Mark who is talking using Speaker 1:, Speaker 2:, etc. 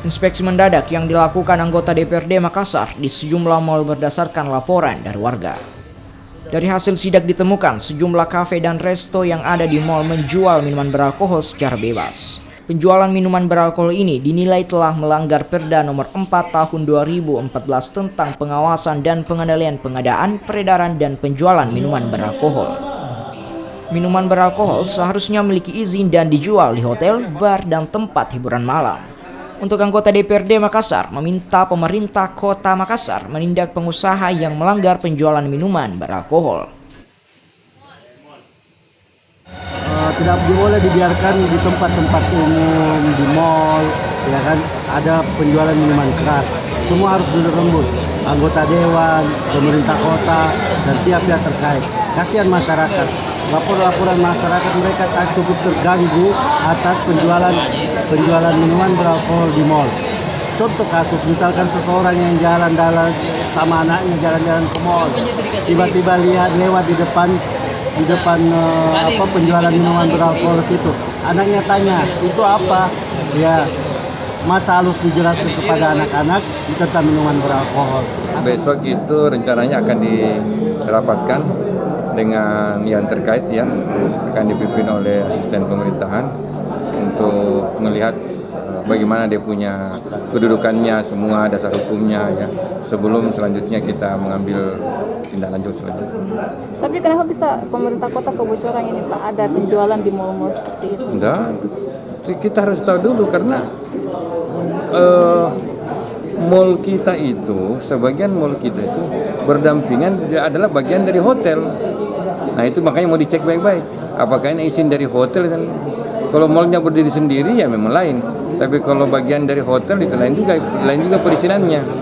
Speaker 1: Inspeksi mendadak yang dilakukan anggota DPRD Makassar di sejumlah mal berdasarkan laporan dari warga. Dari hasil sidak ditemukan sejumlah kafe dan resto yang ada di mal menjual minuman beralkohol secara bebas. Penjualan minuman beralkohol ini dinilai telah melanggar Perda Nomor 4 Tahun 2014 tentang pengawasan dan pengendalian pengadaan, peredaran, dan penjualan minuman beralkohol. Minuman beralkohol seharusnya memiliki izin dan dijual di hotel, bar, dan tempat hiburan malam. Untuk anggota DPRD Makassar meminta pemerintah Kota Makassar menindak pengusaha yang melanggar penjualan minuman beralkohol.
Speaker 2: Tidak boleh dibiarkan di tempat-tempat umum, di mal, ya kan, ada penjualan minuman keras. Semua harus duduk lembut, anggota dewan, pemerintah kota, dan pihak-pihak terkait. Kasihan masyarakat, laporan masyarakat mereka sangat cukup terganggu atas penjualan minuman beralkohol di mal. Contoh kasus, misalkan seseorang yang jalan-jalan sama anaknya jalan-jalan ke mal, tiba-tiba lewat di depan penjualan minuman beralkohol situ. Anaknya tanya, itu apa? Ya, masa harus dijelaskan kepada anak-anak tentang minuman beralkohol.
Speaker 3: Besok itu rencananya akan dirapatkan dengan yang terkait, ya, akan dipimpin oleh asisten pemerintahan untuk melihat bagaimana dia punya kedudukannya, semua dasar hukumnya, ya, sebelum selanjutnya kita mengambil tindak lanjut selanjutnya.
Speaker 4: Tapi kenapa bisa pemerintah kota kebocoran ini Pak, ada penjualan di mal-mal seperti itu?
Speaker 3: Enggak, kita harus tahu dulu karena mall kita itu, sebagian mall kita itu berdampingan, dia adalah bagian dari hotel. Nah itu makanya mau dicek baik-baik, apakah ini izin dari hotel. Kalau mallnya berdiri sendiri ya memang lain, tapi kalau bagian dari hotel itu lain juga perizinannya.